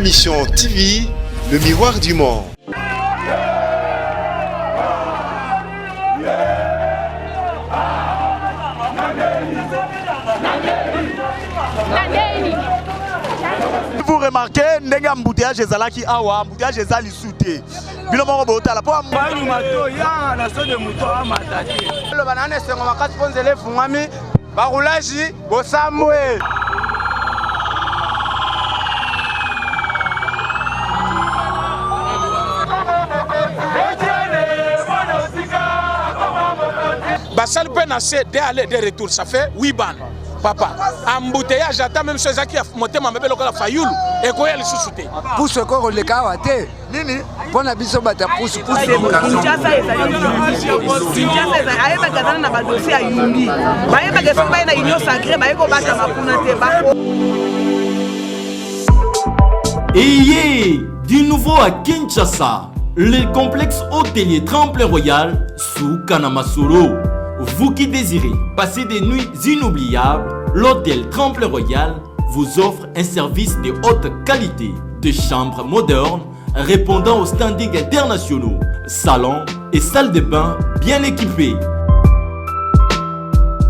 Mission TV, le miroir du monde. Vous remarquez, ndenge mbouteillage ezalaki awa, mbouteillage ezali soute. Bilo moko botala po balu mato ya na so de muto amata te. Le banane sengo makati ponzele fungami, barulaji bosamwe. Basal penase de aller de retour, ça fait 8 ban. Papa, embouteillage attend même ceux qui a monté ma bébé local fayoul et quoi elle sous-souté. Pour ce qu'on le kawate. Nini? Pour la biso bata pousse. Kinshasa aye bakazana na ba dossier ayumbi. Baye bakesa baye na union sacrée baye ko bata makuna te ba. Ayez du nouveau à Kinshasa, le complexe hôtelier Tremplin Royal sous Kanamasolo. Vous qui désirez passer des nuits inoubliables, l'hôtel Tremplin Royal vous offre un service de haute qualité, de chambres modernes répondant aux standings internationaux, salons et salles de bain bien équipées.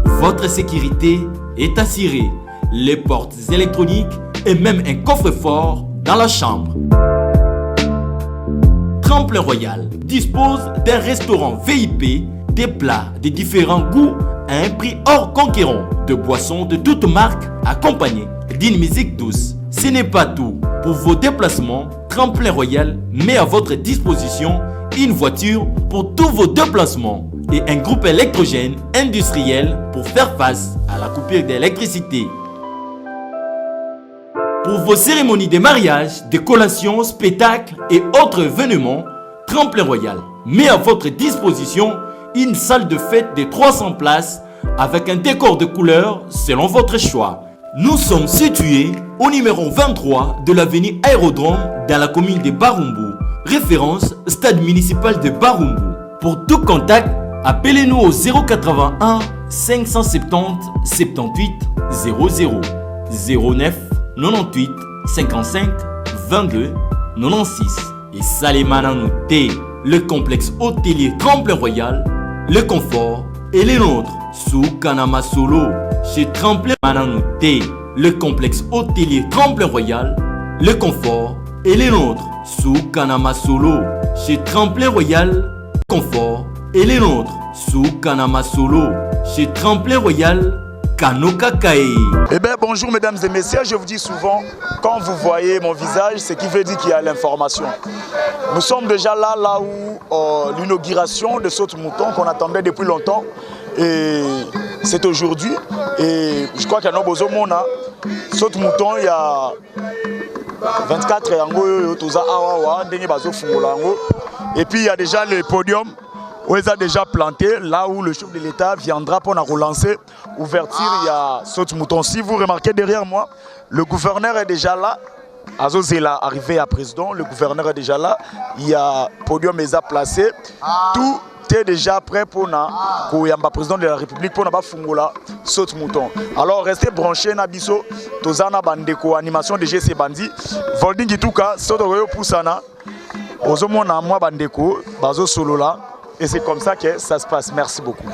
Votre sécurité est assurée, les portes électroniques et même un coffre-fort dans la chambre. Tremplin Royal dispose d'un restaurant VIP, des plats de différents goûts à un prix hors conquérant, de boissons de toutes marques accompagnées d'une musique douce. Ce n'est pas tout. Pour vos déplacements, Tremplin Royal met à votre disposition une voiture pour tous vos déplacements et un groupe électrogène industriel pour faire face à la coupure d'électricité. Pour vos cérémonies de mariage, de collations, spectacles et autres événements, Tremplin Royal met à votre disposition une salle de fête de 300 places avec un décor de couleurs selon votre choix. Nous sommes situés au numéro 23 de l'avenue Aérodrome dans la commune de Barumbu. Référence stade municipal de Barumbu. Pour tout contact, appelez-nous au 081 570 78 00 09 98 55 22 96. Et Salemananouté, le complexe hôtelier Tremplin Royal, le confort et les nôtres sous Kanamasolo. Chez Tremplin Mananouté, le complexe hôtelier Tremplin Royal, le confort et les nôtres sous Kanamasolo. Chez Tremplin Royal, confort et les nôtres sous Kanamasolo. Chez Tremplin Royal, Kanokakae. Eh bien, bonjour mesdames et messieurs, je vous dis souvent, quand vous voyez mon visage, c'est qui veut dire qu'il y a l'information. Nous sommes déjà là où l'inauguration de Saute Mouton qu'on attendait depuis longtemps, et c'est aujourd'hui. Et je crois qu'il y a nos mona Saute Mouton, il y a 24 et puis il y a déjà le podium où ils ont déjà planté, là où le chef de l'État viendra pour relancer ouverture. Il y a Saute Mouton. Si vous remarquez derrière moi, le gouverneur est déjà là. Azozela arrivé à président, le gouverneur est déjà là. Il y a podium est placé. Tout est déjà prêt pour le président de la République pour Fungola Saute Mouton. Alors restez branchés Nabiso, Tozana Bandeko, animation de GC Bandi. Volding Ituka, Sotoyo Poussana, Ozomona Moi Bandeko, Bazo Solola. Et c'est comme ça que ça se passe. Merci beaucoup.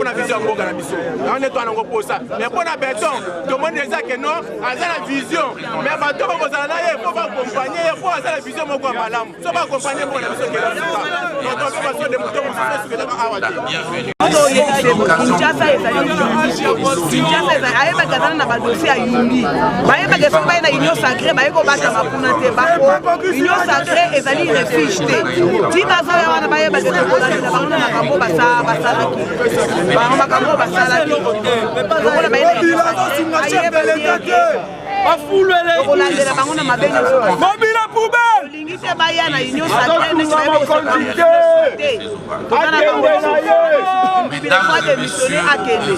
pour la vision pour la mission. On est en pour ça. Mais pour la béton, tout le monde dit que non, on a la vision. Mais maintenant, on va aller, il faut pas accompagner, il faut avoir la vision pour la malam. Il faut pas accompagner pour la mission qui est là. Donc, on peut passer des moutons, on se fait ce que l'on a à dire. Kinshasa ezali ayeba kazana na badossier ya yumbi bayeba ke soki baye na union sacré baye kobata mapuna te bako union sacré ezali refuge te ti bazoya wana bayeba ke tokolandela bango na makambo basalaki bango makambo basalaki lokola baye na union sacré ayeba te tokolandela bango na mabenge mobile poubelle olingi te baya na union sacré ndenge bayeba kosoka te tozana bango fois de missionner à Kélé.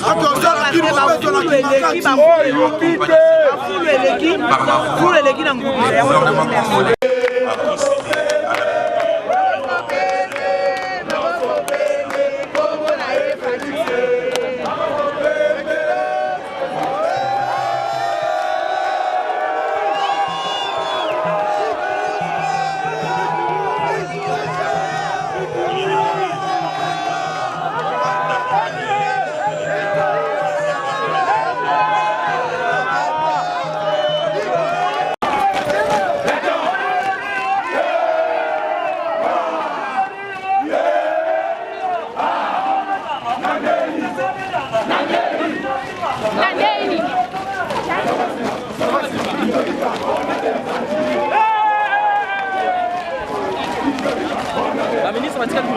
La ministre va dire que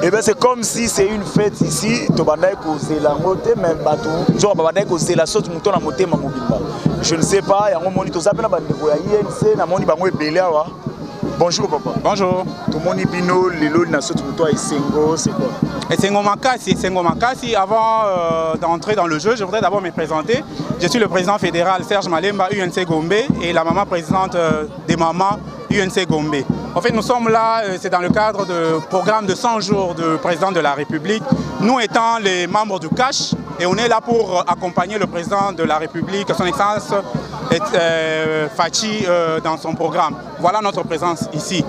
Et bien c'est comme si c'est une fête ici, tu vas causer la moté, même bateau, tu vas causer la sauce mouton à moté, ma mobimba. Je ne sais pas, il y a un moment où tu as INC, na moni bango ebele awa. Bonjour papa. Bonjour. Tout le monde est bino, lelo na sauce mouton et Sengo, c'est quoi? Et Sengo Makassi, avant d'entrer dans le jeu, je voudrais d'abord me présenter. Je suis le président fédéral Serge Malemba, UNC Gombe, et la maman présidente des mamans UNC Gombe. En fait, nous sommes là, c'est dans le cadre du programme de 100 jours du président de la République. Nous étant les membres du CACH, et on est là pour accompagner le président de la République, son Excellence Fachi, dans son programme. Voilà notre présence ici.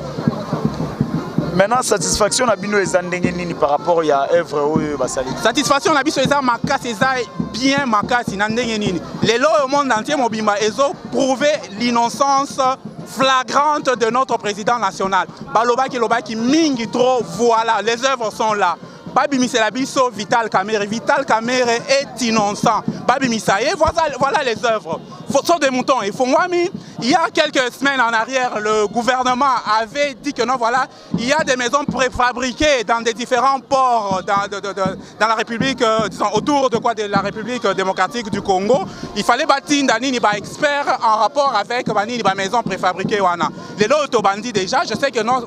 Maintenant, satisfaction à Bino et Zandengeni par rapport à l'œuvre Basali. Satisfaction à Bino et Makassi, bien Makassi, Nandengeni. Les lois au monde entier, Mobimba, ils ont prouvé l'innocence flagrante de notre président national. Baloba qui mingi trop, voilà, les œuvres sont là. Babi Miselabiso, Vital Kamere. Vital Kamere est innocent. Babi Misaye, voilà les œuvres. Sont des moutons. Il y a quelques semaines en arrière, le gouvernement avait dit que non, voilà, il y a des maisons préfabriquées dans des différents ports dans la République, disons, autour de la République démocratique du Congo. Il fallait bâtir des experts en rapport avec les maisons préfabriquées. Les lots bandits déjà, je sais que non,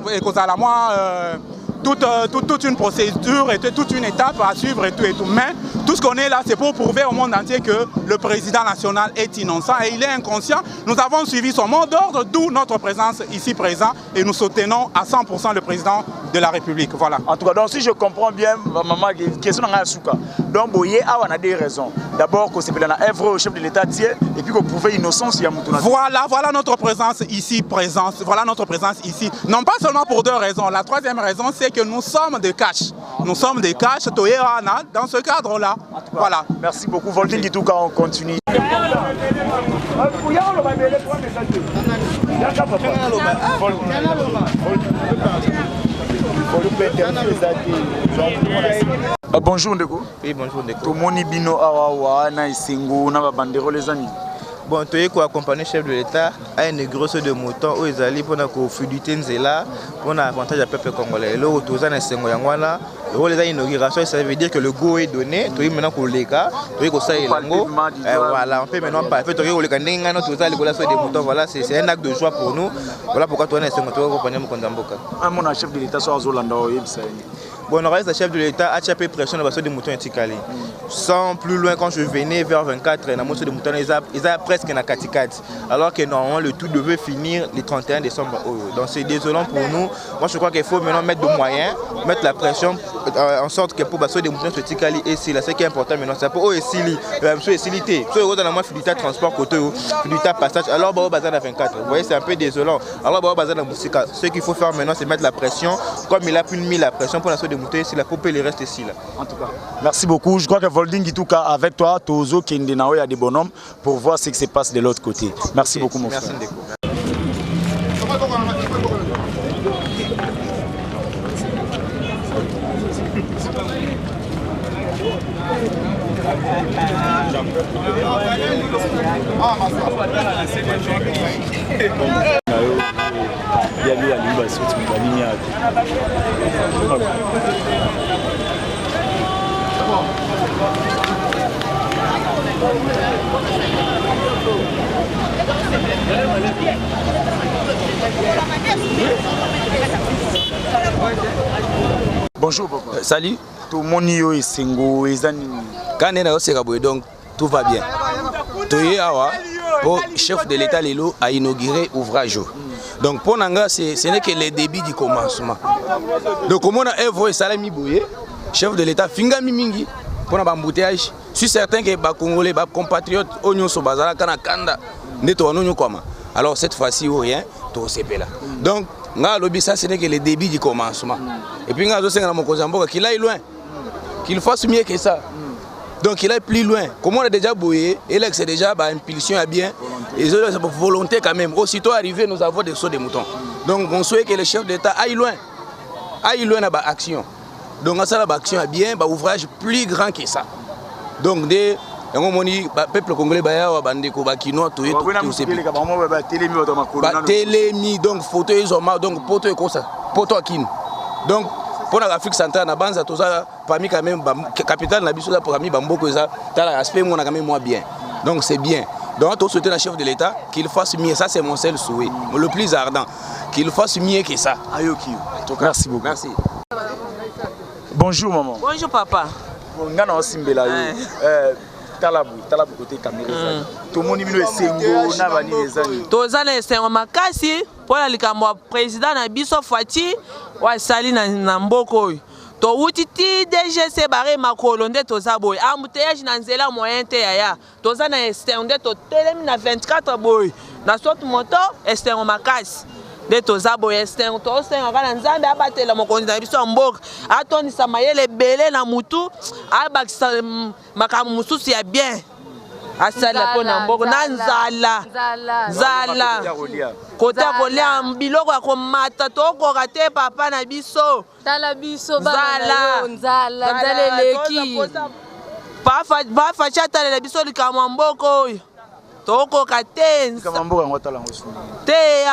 toute une procédure et toute une étape à suivre et tout. Mais tout ce qu'on est là, c'est pour prouver au monde entier que le président national est innocent et il est inconscient. Nous avons suivi son mot d'ordre, d'où notre présence ici présent et nous soutenons à 100% le président de la République. Voilà. En tout cas, donc si je comprends bien, maman, question de Souka. Donc, on a des raisons. D'abord, que c'est l'œuvre au chef de l'État et puis qu'on prouve l'innocence. Voilà notre présence ici, Voilà notre présence ici. Non pas seulement pour deux raisons. La troisième raison, c'est que nous sommes des caches. Nous sommes des caches, dans ce cadre-là. Voilà. Merci beaucoup. Volding et tout cas, on continue. Bonjour Ndeko. Oui, bonjour Ndeko. Tout le monde est bino awa na isengo na bandero les amis. Bon, tu es accompagné chef de l'État à une grosse de moutons où ils allaient pour la fluidité nzela pour l'avantage du peuple congolais. Le retour à Sengo Yangwana, le rôle des inaugurations, ça veut dire que le go est donné. Tu es maintenant pour les cas, tu es comme ça et l'ango. Voilà, on peut maintenant pas. Tu es le candidat, tu es le des moutons. Voilà, c'est un acte de joie pour nous. Voilà pourquoi tu es Sengo, tu es accompagné mon Kondamboka. Mon chef de l'État soit Zolanda ou bon, on reste le chef de l'État a tapé pression sur des moutons intikali. Sans plus loin, quand je venais vers 24, les moutons de moutons, ils ont presque un Katikat. Alors que normalement, le tout devait finir le 31 décembre. Donc c'est désolant pour nous. Moi, je crois qu'il faut maintenant mettre des moyens, mettre la pression en sorte que pour passer des moutons de Tikali et c'est ce qui est important maintenant. C'est pour eux aussi, facilité. Si vous avez un fluidité transport côté, fluidité passage, alors vous avez 24. Vous voyez, c'est un peu désolant. Alors vous avez ce qu'il faut faire maintenant, c'est mettre la pression, comme il a pu mis la pression pour la de monter, si la poupée il reste ici là. En tout cas. Merci beaucoup. Je crois que Volding, en tout cas, avec toi, Tozo, Kendenao, il y a des bonhommes pour voir ce qui se passe de l'autre côté. Merci beaucoup, mon frère. Merci. Bonjour papa. Salut. Tout le monde est Sengo et Zanini. Quand on est au Segaboué, donc tout va bien. Toye Awa, pour chef de l'État Lelo a inauguré ouvrage. Donc pour Nanga, ce n'est que le début du commencement. Donc comme on a œuvre Salami Bouye, chef de l'État Finga Mimingi, pour un embouteillage. Je suis certain que les Congolais, les compatriotes, Oignon Sobazara, Kanakanda, Neto Koma. Alors cette fois-ci, rien, tout c'est là. Donc, ça ce n'est que le début du commencement. Et puis, qu'il aille loin, qu'il fasse mieux que ça. Donc il est plus loin. Comme on a déjà bouillé, et là c'est déjà impulsion à bien, et c'est pour volonté quand même. Aussitôt arrivé, nous avons des sauts de moutons. Donc on souhaite que le chef d'État aille loin dans l'action. Donc ça l'action à bien, ouvrage plus grand que ça. Donc des peuple congolais bandeko bakinois tout télémi donc photo ils ont donc poto ça poto akin. Donc pour l'Afrique centrale, na banza toza parmi quand même capitale na biso parmi bamboko ça l'aspect moi quand même moi bien. Donc c'est bien. Donc on souhaite le chef de l'État qu'il fasse mieux, ça c'est mon seul souhait, le plus ardent, qu'il fasse mieux que ça. Ayoki. Merci beaucoup. Merci. Bonjour maman. Bonjour papa. Ngana osimbela yo. Talabu côté caméra. Tout le monde mino esengo na bani ezani. Tozana esengo makasi pour la likambo président na biso Fati wa sali na mboko. To utiti DGC bare makolo nde toza boy. Embouteillage na nzela moyen te yaya. Tozana esengo nde to telemi na 24 boy. Na sorte moto esengo makasi. De toza boy esengo to sengo kana nzambe abatela mokonzi na biso mboka. Atondisa mayele belé na mutu abakisa makamu mususu ya bien. Asala pona mboko na nzala kota kolia biloko ya komata tokoka te papa na biso tala biso bana nzala eleki ba facha tala biso likamwa mboko oyo tokoka te kama mboka ngotala ngosuni te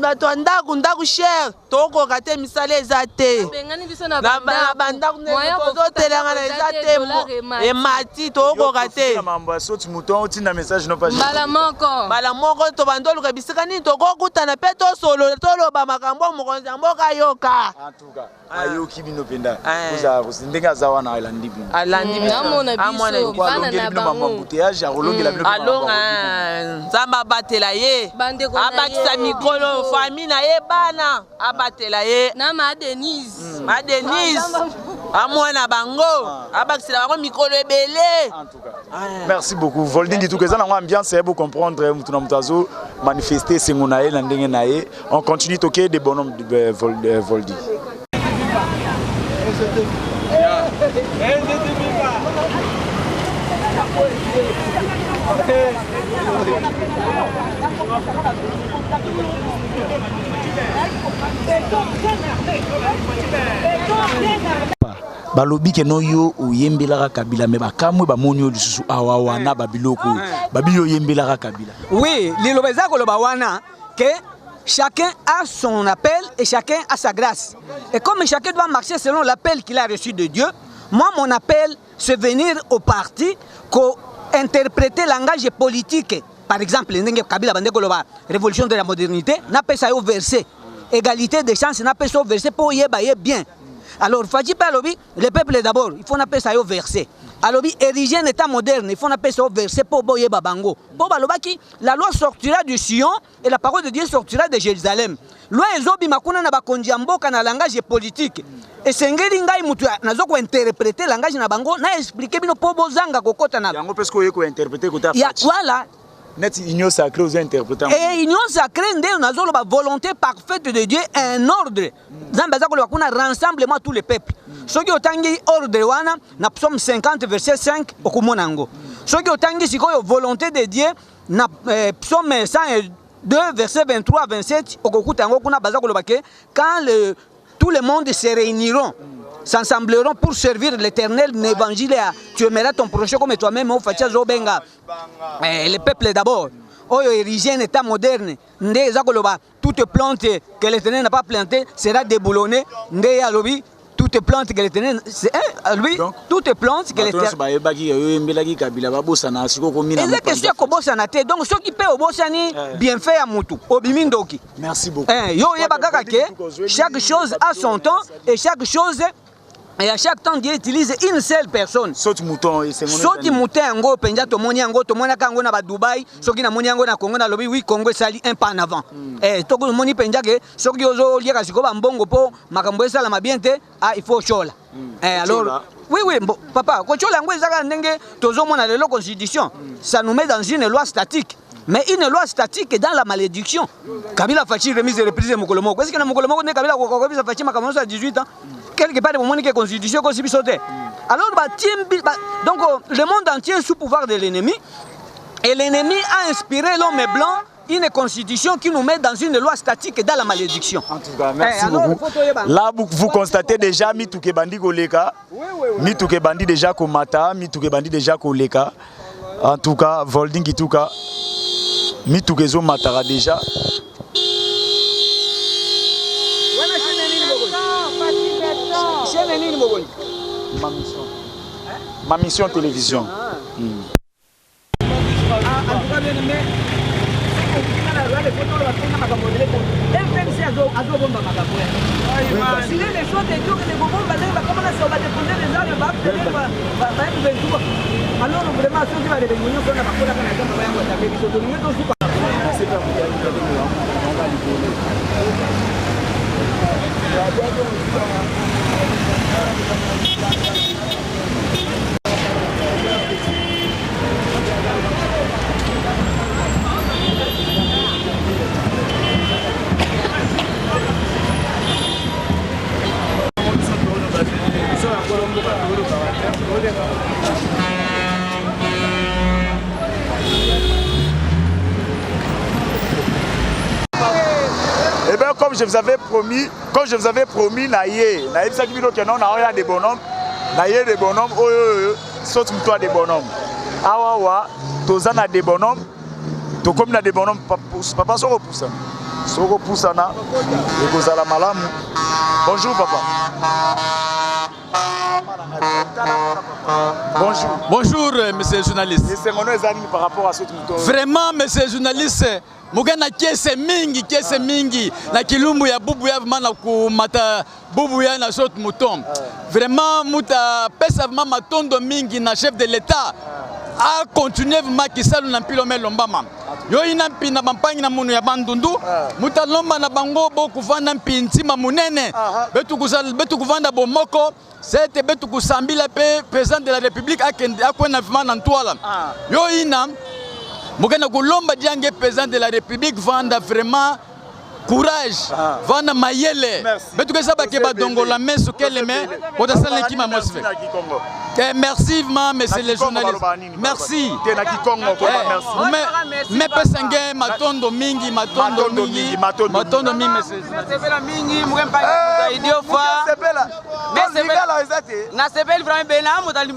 bato ndaku cher tokoka te misala eza te na bandaku tozotelanga na eza te emati tokoka te mambo ya soti mouton otinda message no page mbala moko to bandoluka bisika nini tokokutana mpe tosolo toloba makambo mokonzi ya mboka yoka ayoki bino penda kuza ndenge aza wana alandi bino amona biso bana na bango nzambe abatela ye abakisa mikolo fami na ye bana abatela ye na Madenise amwana bango abakisela bango mikolo ebele. Merci beaucoup. Volding tout ça na ambiance c'est pour comprendre mutu na mutazo manifester sengo na ye na ndenge na ye. On continue toquer des bonhommes de Volding. balobi ke no yo oyembelaka Kabila me bakamwe bamoni yo lisusu awa wana babiloko babilo oyembelaka Kabila. Oui, liloba eza koloba wana que chacun a son appel et chacun a sa grâce. Et comme chacun doit marcher selon l'appel qu'il a reçu de Dieu, moi mon appel c'est venir au parti interpréter le langage politique. Par exemple, Kabila bande koloba révolution de la modernité n'a pas ça au verset égalité des chances n'a pas ça au verset pour y bien. Alors, le peuple d'abord, il faut appeler ça au verset. Alors, ériger un état moderne, il faut appeler ça au verset pour boyer babango. La loi sortira du Sion et la parole de Dieu sortira de Jérusalem. Loi ezobi makuna na bakonzi mboka na langage politique. Et sengeli ngai mutu nazo ko interpréter langage na bango na expliquer bino po bozanga kokota na. Yango parce que ko interpréter kota. Voilà. Net union sacrée aux interprétants. Et union sacrée ndé nazo la volonté parfaite de Dieu, un ordre. Zambaza ko kuna rassemblement tous les peuples. Soki otangi ordre wana na psaume 50 verset 5 okumona ngo. Soki otangi sikoyo volonté de Dieu na psaume 102 verset 23 27 okokuta ngo kuna baza ko lobake quand tout le monde se réuniront s'assembleront pour servir l'Éternel, l'évangile, tu aimeras ton prochain comme toi-même, au Fatia Zobenga. Le peuple d'abord, ériger un état moderne, toute plante que l'Éternel n'a pas plantée sera déboulonnée, toute plante que l'Éternel, lui, toute plante que l'Éternel. Donc, ceux qui paient au Bossani, bien fait à Moutou, au Bimindoki. Merci beaucoup. Chaque chose a son temps et chaque chose. Et à chaque temps, Dieu utilise une seule personne. Saute mouton et c'est mon. Saute mouton ngo penja to moni ngo to mona kango na ba Dubaï, soki na moni ngo na Congo na lobi oui Congo sali un pas en avant. To ko moni penja ke soki ozo liaka siko ba mbongo po makambo esala mabiente, il faut chola. Alors oui papa, ko chola ngo ezaka ndenge tozo mona lelo constitution, ça nous met dans une loi statique. Mais une loi statique est dans la malédiction. Kabila Fachi remise et reprise Mokolomoko. Est-ce que Mokolomoko n'est Kabila Fachi Makamono à 18 ans? Quelque part, il y a une constitution qui est sautée. Alors, donc, le monde entier est sous pouvoir de l'ennemi. Et l'ennemi a inspiré l'homme blanc une constitution qui nous met dans une loi statique et dans la malédiction. En tout cas, merci beaucoup. Là, vous constatez déjà Mitouke Bandi Koleka. Mitouke Bandi déjà Komata, Mitouke Bandi déjà Koleka. En tout cas, Volding Kituka. Mitouke Zo Matara déjà. Ma mission télévision. Alors vraiment ceux qui va devenir on a pas la Eh bien, comme je vous avais promis, naïe ça qui veut dire que non, on a des bonhommes, naïe des bonhommes, saute toi des bonhommes. Awawa, tozana des bonhommes, to comme na des bonhommes, papa soro poussa na, et gozala malam. Bonjour papa. Bonjour. Bonjour, monsieur le journaliste. Par rapport à ce mouton. Vraiment, monsieur le journaliste, Mugana kiese mingi na kilumbu ya bubu ya na kumata bubu ya na sot mouton. Vraiment muta pesa vraiment tondo mingi na chef de l'État a continuer vraiment kisalu na pilome lombama. Yo ina mpina bampangi na munu ya bandundu muta lomba na bango bo kuvanda mpintima munene betu kuvanda bomoko c'était betu kusambila pe président de la République akwena vraiment na ntwala. Yo ina Mugana Goulomba Diangue, président de la République, vanda vraiment courage, vanda mayele. Mais tout ça, dongo la main sur quelle main, pour ça l'équipe m'a motivé. Merci, monsieur le journaliste. Merci. Mais pesenge matondo mingi, matondo mingi, monsieur. Na sepeli vraiment bena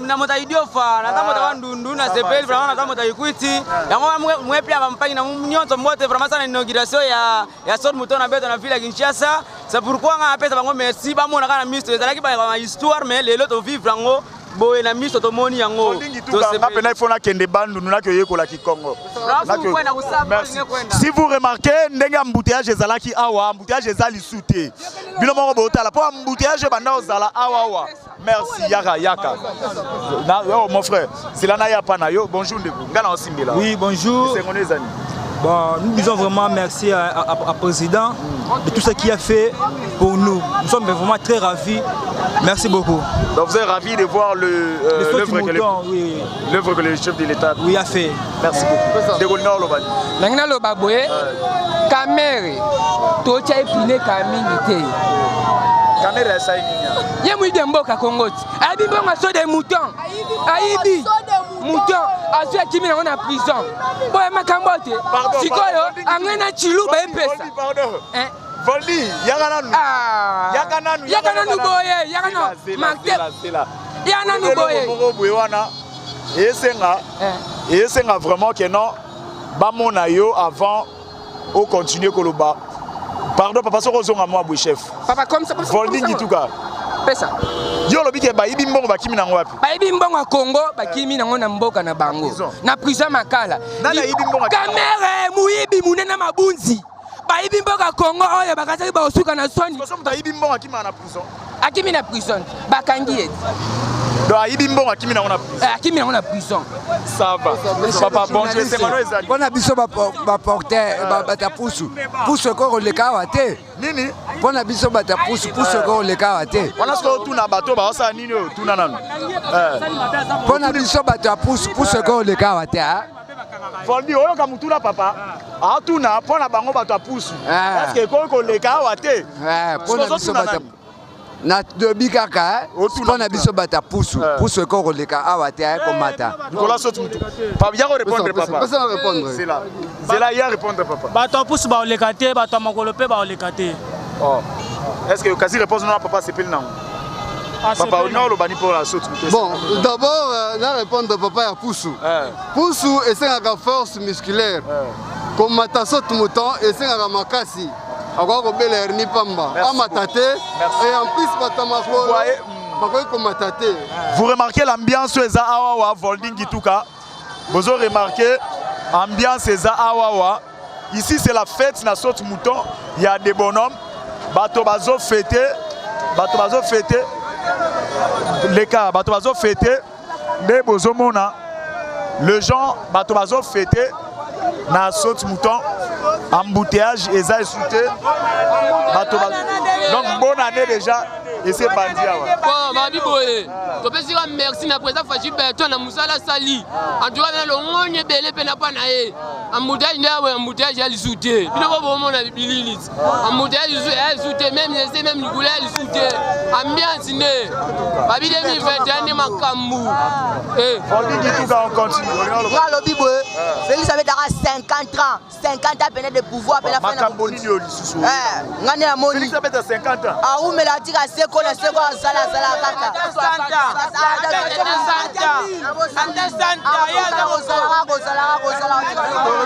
na mota idiofa na tamota wandundu na sepeli vraiment na tamota ikuiti yango mwepi abampangi na nyonto mbote vraiment sana inauguration ya sort mouton na beto na ville ya Kinshasa. C'est pourquoi nga apesa bango merci ba mona kana ministre ezalaki ba histoire mais lelo to vivre yango boye na miso to moni yango to se pena il faut na kende bandu na ke yekola ki Congo. Si vous remarquez ndenge embouteillage ezalaki awa embouteillage ezali souté bilo moko botala po embouteillage banda ozala awa. Merci Yaka. Oh, mon frère, c'est là na pana yo. Bonjour Ndeko. Ngana osimbela. Oui, bonjour. Bon, nous disons vraiment merci à président de tout ce qu'il a fait pour nous. Nous sommes vraiment très ravis. Merci beaucoup. Donc vous êtes ravis de voir l'œuvre que le chef de l'État a fait. Merci beaucoup. Degolina Lobani. Nangna Lobaboye, Kamere, Tocha Epine Kamingite. Kamere ça Yemui de Mboka Kongoti. Aibi bonga so de mouton. Aibi mouton. Asu akimi na ona prison. Boye makambote. Sikoyo angena chilu ba epesa. Voldi, yakananu. Yakananu boye, yakana. Yakananu boye. Wana. Esenga vraiment que non. Ba mona yo avant au continuer koloba. Pardon papa so kozonga moi boy chef. Papa comme ça. Voldi ngituka. Pesa. Yo lobi ke ba ibi mbongo bakimi nango wapi? Ba ibi mbongo a Congo bakimi nango na mboka na bango. Na prison makala. Nana ibi mbongo Kamere muibi munena mabunzi. Ba ibi mbongo a Congo oyo bakataki ba osuka na soni. Koso muta ibi mbongo akima na prison. Akimi na prison. Bakangi eti. Do ibi mbongo akimi nango na prison. Akimi nango na prison. Ça va. Papa bon je sais mano ezali. Bona biso ba porter ba tapusu. Pusu ko le kawate. Nini? Bona biso ba tapusu ko le kawate. Wana so tuna bato ba osa nini o tuna nanu. Bona biso ba tapusu ko le kawate ha. Voldi oyo ka mutuna papa. A tuna pona bango bato apusu. Parce que ko le kawate. Bona biso ba tapusu. Na dobi kaka pona biso bata pusu ko leka awate komata Nicolas Sotu papa ya répondre papa pas ça répondre c'est là ya répondre papa bata pusu ba lekate bata makolope ba lekate oh est-ce que quasi réponse non papa c'est pel nango papa on le bani pour la Sotu bon d'abord na répondre papa ya pusu pusu esengaka force musculaire komata Sotu mouton esengaka makasi. Encore belle hernie pamba. Amatate et en plus batamakolo. Vous remarquez l'ambiance eza awawa Volding Gituka. Vous avez remarqué l'ambiance eza awawa. Ici c'est la fête na saute mouton. Il y a des bonhommes. Bato bazo fêté. Les cas bato bazo fêté. Mais bozo mona. Le gens bato bazo fêté na saute mouton. Embouteillage eza insulté. Donc bonne année déjà. Et c'est bandit. Bon, Mabi Boye, tu peux dire merci à président Fachi Berton, à Moussala Sali. En tout cas, le monde est belé, Penapanae. En bouteille, elle soutient. Puis le moment, on a Bililis. En bouteille, elle soutient, même les même Nicolas, elle soutient. Ambiance, né. Mabi 2021, ma Kamou. On continue. Mabi Boye, Félix avait 50 ans. 50 ans, pénètre de pouvoir. Macamboni, Félix avait 50 ans. Ah, où me l'a dit à ce qu'on a ce qu'on a ça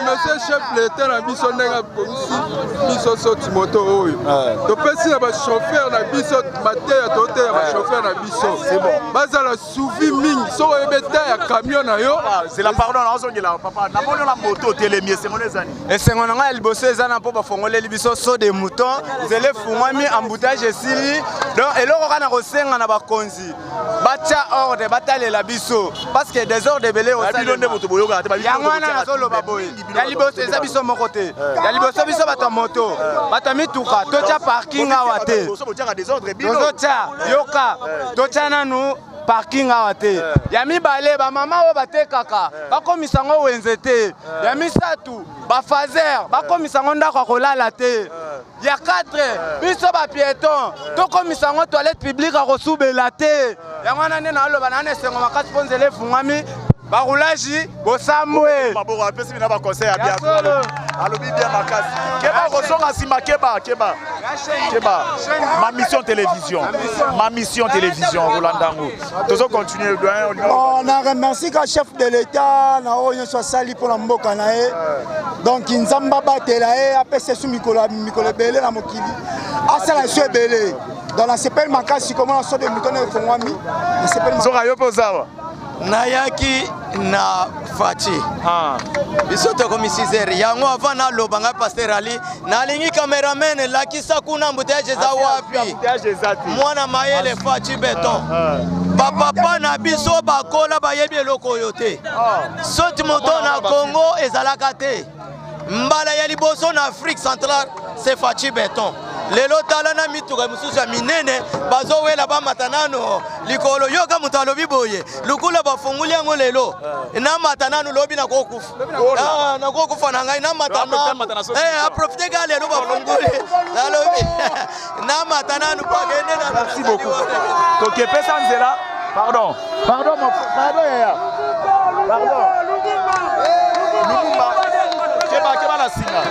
monsieur chef l'État na biso ndenge biso soti moto oyo topesi na bachauffeur na biso mateya toteya bachauffeur na biso bazala suivi mingi soko oyebeta ya camion na yo c'est la pardon nazongela papa namoni la moto telemi esengo ezani esengo na ngai ya liboso eza na mpo bafongoleli biso so de mouton zele fungwami embouteillage esili donc eloko kaka na kosenga na bakonzi batya ordre batalela biso parce que désordre ebele yango wana nazoloba boye ya liboso eza biso moko te ya liboso biso bato ya moto bato ya mituka totya parking awa te tozotya yoka totya nanu parking awa te ya mibale bamama oyo batekaka bakomisa ngo wenze te ya misatu bafazer bakomisa ngo ndako ya kolala te ya 4 biso bapieton tokomisa ngo toilette publique ya kosubela te yango wana nde naoloba nana esengo makasi mpo nzela efungwami barulaji bosamwe maboko apesi bina baconseil ya bientôt alobi bien makasi keba kozonga nsima keba ma mission télévision Rolandango tozo continuer on a remercié le chef de l'état na oyo so sali pour la mboka na ye donc nzamba batela ye apese su mikolo belé na mokili asala so belé dans la sepel makasi comment so de mikone fongwami na sepel makasi yo pozawa nayaki na Fachi biso tokomi 6h yango avant naloba ngai Pasteur Ali nalingi cameraman lakisa kuna embouteillage eza wapi mwana mayele Fachi beton bapapa na biso bakola bayebi eloko oyo te soti moto na Congo ezalaka te mbala ya liboso na Afrique centrale c'est Fachi beton lelo tala na mituka mususu ya minene bazowela bamata nano likolo yoka mutu alobi boye lukula bafunguli yango lelo namata nano lobi nakokufa na ngai namata nano aprofite ka lelo bafunguli alobi namata nano pakende na merci beaucoup tokepesa nzela pardon yaya pardon lumumba keba na singa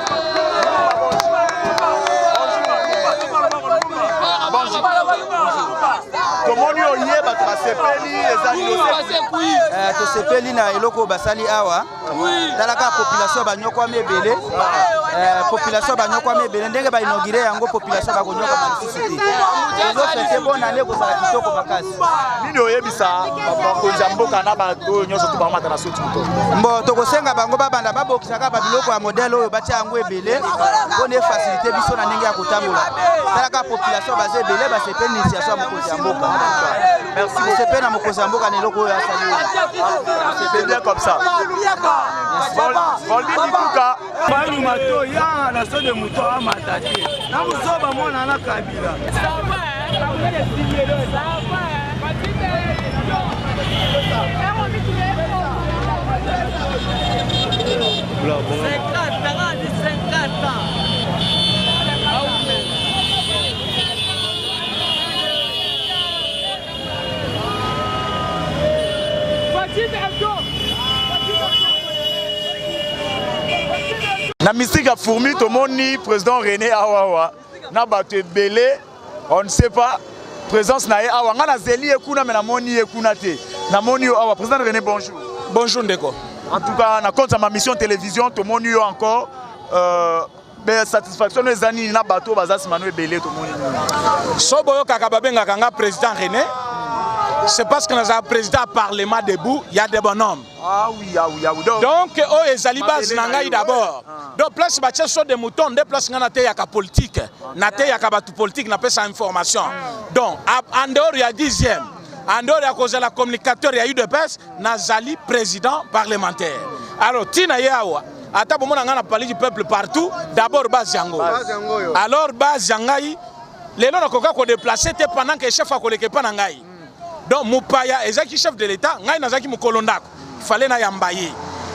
tomoni oyeba tosepeli tosepeli na eloko basali awa talaka population banyokwama ebele population banyokwama ebele ndenge bainaugure yango population bakonyokwama lisusu te tozofete mpona nde kozala kitoko makasi nini oyebisa bakonzi ya mboka na bato nyonso to bamata na soti moto mbo tokosenga bango babanda babokisaka babiloko ya modele oyo batya yango ebele mpona efasilite biso na ndenge ya kotambola talaka population baza ebele basepeli initiation ya mokonzi ya mboka merci sepeli na mokonzi ya mboka na eloko oyo asali c'est bien comme ça Volding Gituka baluma to ya na so de moto amata te na muzoba mona na kabila na mystique ya fourmi tomoni président René Awawa na bato ebele on ne sait pas présence na ye awa nga na zeli ekuna me namoni ye kuna te namoni yo awa président René bonjour ndeko en tout cas na compte ya ma mission télévision tomoni yo encore satisfaction ezani na bato baza nsima no ebele tomoni so boyokaka babengaka nga président René c'est parce que nous avons président parlement debout, il y a des bonhommes. Ah oui, ah oui, ah oui. Donc, oh, les alibas nangai d'abord. Donc, place bâtir sur des moutons, des places n'a pas de politique. N'a pas de politique, n'a pas sa information. Donc, en dehors, il y a 10e. En dehors, il y a cause de la communicateur, il y a eu de presse, Nazali, président parlementaire. Alors, Tina Yawa, à ta moment, on a parlé du peuple partout, d'abord Baziango. Alors, Baziangaï, les noms qu'on a déplacés pendant que le chef a collé pas nangai. Donc, Moupaya, Ezaki chef de l'État, Ngai Nazaki Moukolondak, il fallait na yambaye.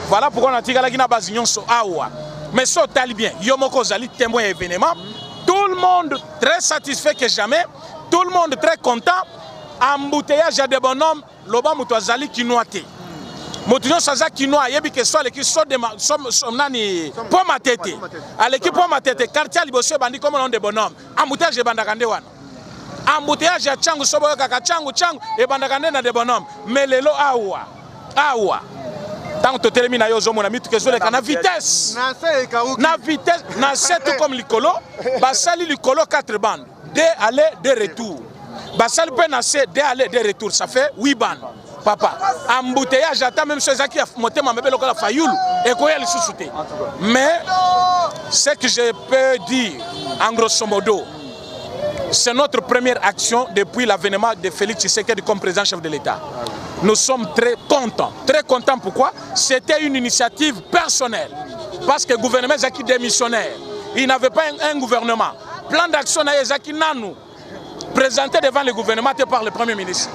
Voilà pourquoi on a tiré la Guinée Bazignon sur Awa. Mais ça, t'as bien, Yomoko Zali, témoin événement. Tout le monde très satisfait que jamais, tout le monde très content. Embouteillage à des bonhommes, Loba Moutouazali qui noité. Moutounon Saza qui noie, yebi que soit l'équipe soit de nani pomme à tête. À l'équipe pomme à tête, quartier Libosso bandi comme on des bonhommes. Embouteillage et bandagande wan. Embouteillage à Tchangu Soboyo Kaka Tchangu et bandagande na des bonhommes. Mais les lots awa. Tant que tu termines à Yozo, mon ami, tu es sur la vitesse. Na vitesse, na 7 comme l'icolo, basali l'icolo 4 bandes. 2 aller, 2 retours. Basali peut nasser 2 aller, 2 retours. Ça fait 8 bandes. Papa, embouteillage, j'attends même ceux qui ont monté ma bébé local à Fayoul et qu'on a le sous-souté. Mais ce que je peux dire, en grosso modo, c'est notre première action depuis l'avènement de Félix Tshisekedi comme président chef de l'État. Nous sommes très contents. Très contents pourquoi? C'était une initiative personnelle. Parce que le gouvernement est démissionnaire. Il n'avait pas un gouvernement. Plan d'action est Nanou présenté devant le gouvernement par le Premier ministre.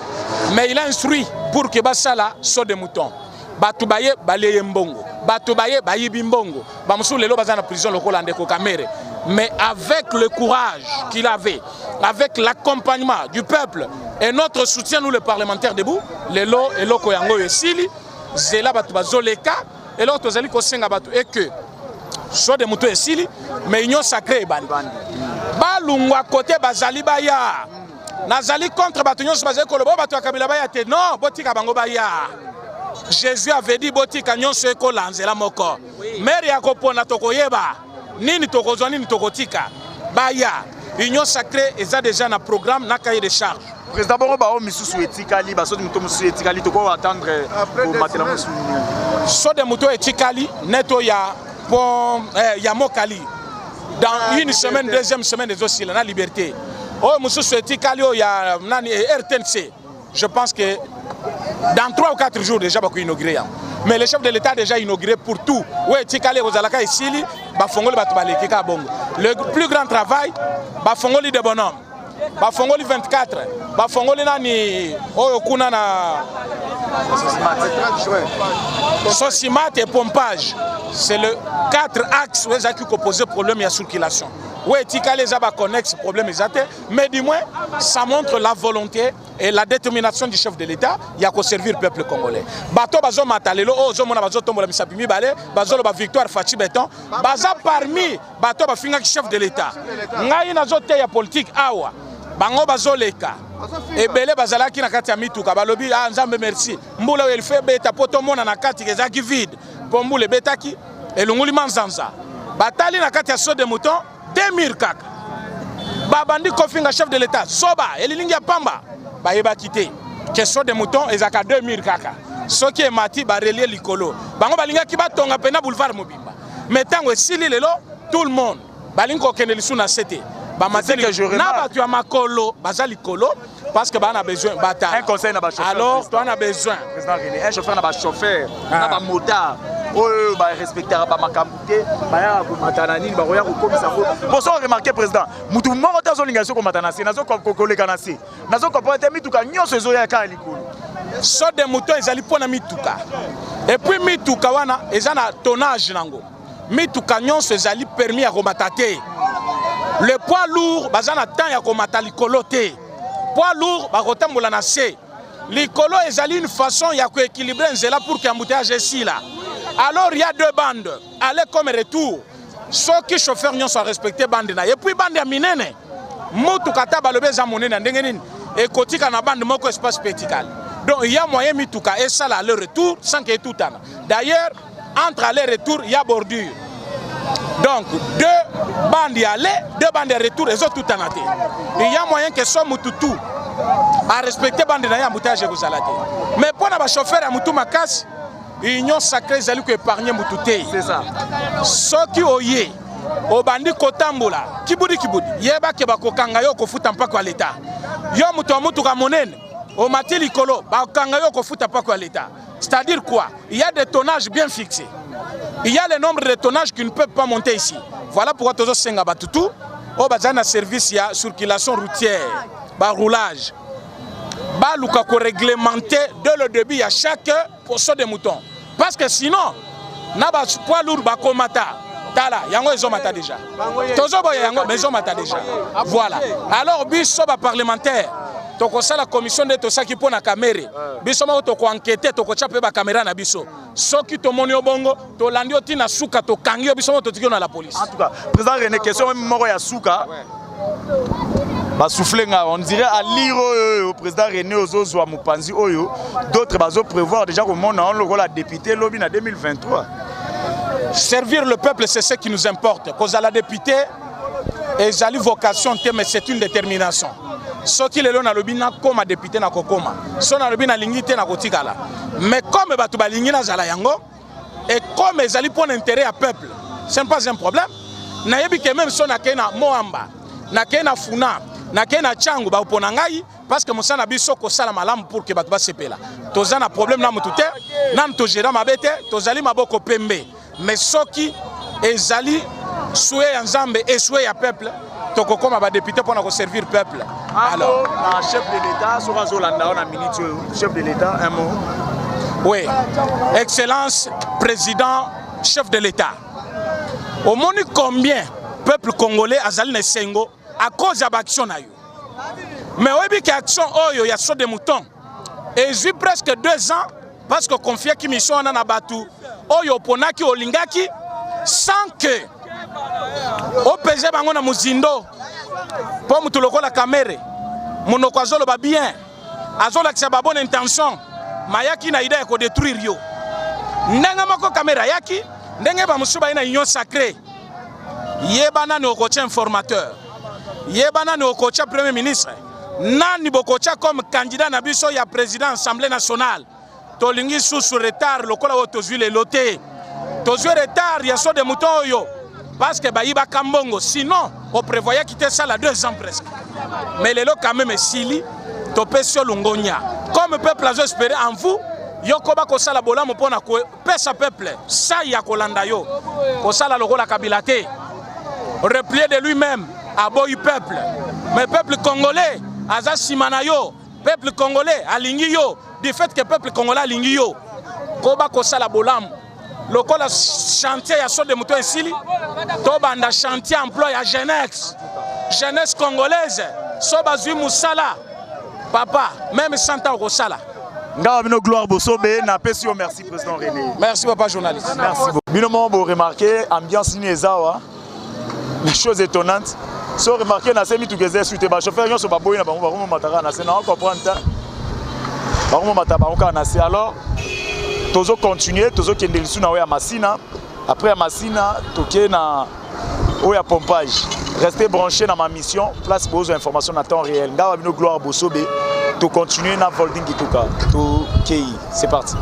Mais il a instruit pour que Bassala soit des moutons. Batoubaye balaye mbongo. Batoubaye bayi bimbongo. Bamsou lelo bazana prison lokola ndeko kamere. Mais avec le courage qu'il avait, avec l'accompagnement du peuple et notre soutien, nous les parlementaires debout, lelo eloko yango esili, zela batu bazoleka, et l'autre zali kosenga batu et que soit des moutons esili, mais union sacrée bandi. Balungwa côté bazali baya. Nazali contre Batunion Sbazé Kolobo, Batua Kabila Bayate. Non, Botika Bango Baya. Jésus avait dit Botika Nyon Seko Lanzela Moko. Mère Yakopo Natokoyeba. Nini Tokozwa, Nini Tokotika. Baya. Union sacrée, et ça déjà un programme, n'a cahier de charge. Président Bongo, Missou Etikali, Basso de Mouton Etikali, Toko attendre pour Matela Moussou. So de Mouton Etikali, Neto Yamokali. Dans une semaine, deuxième semaine des aussi, la liberté. Oh, Moussou Etikali, il y a RTNC. Je pense que dans 3 ou 4 jours déjà, il va inaugurer. Mais le chef de l'État a déjà inauguré pour tout. Oui, Etikali, Ozalaka ici, le plus grand travail, Bafongoli de bonhomme. Bafongoli 24. Bafongoli nani. Oh, kuna na. Sosimat et pompage. C'est le 4 axes où ils ont posé problème de circulation. Oui, Tikale Zaba connexe problème mais du moins, ça montre la volonté et la détermination du chef de l'État. Il y a qu'à servir le peuple congolais. Bato bazo matalelo, oh zomona bazo tombola misapimi bale, bazo lo ba victoire Fachi Beton, baza parmi bato ba finga chef de l'État. Ngai na zote ya politique awa. Bango bazoleka. Ebele bazalaki na kati ya mituka balobi ah nzambe merci. Mbula wel fe beta poto mona na kati kezaki vide. Pombule betaki elunguli manzanza. Batali na kati ya so de mouton 2000 kaka. Babandi kofinga chef de l'État. Soba elilingi ya pamba. Ba yeba kité. Question de mouton ezaka 2000 kaka. Soki e mati ba relier likolo. Bango balinga ki batonga pena boulevard Mobimba. Mais tango esili lelo tout le monde balingo keneli suna sete. C'est que je remarque. Parce que on a besoin un conseil na ba chauffeur. Alors, tu en as besoin. Président René, un chauffeur na ba chauffeur, na ba motard. Oh, ba respecter ba makambuté, ba ya ko matanani, ba roya ko komisa ko. Pour ça remarquer président, mutu moko tazo lingation ko matanasi, nazo ko koleka nasi. Nazo ko porter mituka nyonso ezo ya ka likolo. So de moutons ezali pona mituka. Et puis mituka wana ezana tonnage nango. Mituka nyonso ezali permis ya komatate. Le poids lourd, bazana temps ya komata likolo te. Poids lourd, bakotambola na se. Likolo ezali une façon ya ko équilibrer nzela pour que embouteillage ici là. Alors il y a 2 bandes, aller comme retour. Ceux qui chauffeurs n'y sont respectés bande na. Et puis bande ya minene. Mutu kata balobe za monene ndenge nini. Et kotika na bande moko espace vertical. Donc il y a moyen mituka et ça là le retour sans que tout en. D'ailleurs, entre aller retour, il y a bordure. Donc, 2 bandes y aller, 2 bandes de retour, et autres tout en athée. Il y a moyen que ce moutou à respecter bande na embouteillage ekozala te. Mais pour na ba chauffeur ya mutu makasi, union sacrée ezali ko épargner mutu te. C'est ça. Soki oye obandi kotambola kibudi yeba ke bakokanga yo kofuta mpako ya l'État. Yo mutu wa mutu ka monene o mati likolo bakokanga yo kofuta mpako ya l'État. C'est-à-dire quoi? Il y a des tonnages bien fixés. Il y a le nombre de tonnages qui ne peuvent pas monter ici. Voilà pourquoi tozo senga batutu o bazana service ya circulation routière, ba roulage. Ba luka ko réglementer dès le début à chaque poisson de mouton. Parce que sinon na ba poids lourd ba komata. Tala, yango ezo mata déjà. Tozo boya yango mezo mata déjà. Voilà. Alors biso ba parlementaire toko sala commission de to saki pona caméra. Biso ma to ko enquêter to ko chape ba caméra na biso. Soki to moni obongo to landi otina suka to kangi biso mo to tikio na la police. En tout cas, président René, question même moko ya suka. Ba soufflenga, on dirait à lire au président René Ozozwa Mupanzi oyo, d'autres bazo prévoir déjà au monde on le rôle à député lobby en 2023. Servir le peuple, c'est ce qui nous importe. Cause à la députée, et j'ai vocation, mais c'est une détermination. Ce qui est là, comme député, na kokoma. Ce qui est là, lingité na kotikala. Mais comme batuba lingina zala yango, et comme ils allaient prendre intérêt à peuple, ce n'est pas un problème. Nayebi que même si on a kena moamba, na kena funa, na kena changu ba uponangai, parce que moussa na biso ko sala malam pour que batuba sepela. Toza na problème na mutute, nan to gera mabete, tozali maboko pembe. Mais ceux qui ezali souhait en Zambé et souhait à peuple, toko comme ba député pour nous servir peuple. Alors, le chef de l'État, sur Zolanda, on a minute, chef de l'État, un mot. Oui, Excellence, président, chef de l'État. Au monde combien peuple congolais azali na sengo à cause de l'action na yo. Mais oui, que action oyo ya so de mouton. Et j'ai presque 2 ans parce que confia qui mission na batu. Oyo ponaki olingaki sans que opeze bango na muzindo po mutu lokola kamere monoko azolo ba bien azola kisa ba bonne intention mayaki na idée ko détruire yo ndenge moko kamera yaki ndenge ba musuba ina union sacrée yebana ni okocha informateur yebana ni okocha premier ministre nani bokocha comme candidat na biso ya président assemblée nationale. Tolingi sous retard lokola otozui le loté tozui retard ya so de mouton yo parce que bayiba kambongo sinon on prévoyait quitter ça la 2 ans presque mais les lots quand même sili topé sur lungonya comme peuple a espéré en vous yoko ba ko sala bolamo pona ko pesa peuple ça ya kolanda yo ko sala lokola kabilate replier de lui-même à boy peuple mais peuple congolais aza simana yo peuple congolais alingi yo du fait que le peuple congolais a l'ingio, koba kosa la bolam, le chantier à so de mouton ici, tobanda chantier emploi à jeunesse congolaise, sobazui moussala, papa, même 100 ans au sala. Ngabino gloire bosobe, na pesio merci président René. Merci papa journaliste. Merci beaucoup. Binomo bo remarquer ambiance ni ezawa, une chose étonnante. So remarquer na semi together suite ba chauffeur yon so ba boy na ba matara na se na comprendre. Alors, tozo continuer, tozo kende lisu na oya Massina. Après Massina, toke na oya pompage. Restez branchés dans ma mission. Place pour vos informations en temps réel. Ngawa bino gloire bosobe. To continuer na Volding Ituka. To Kei. C'est parti.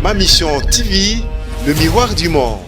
Ma mission TV, le miroir du monde.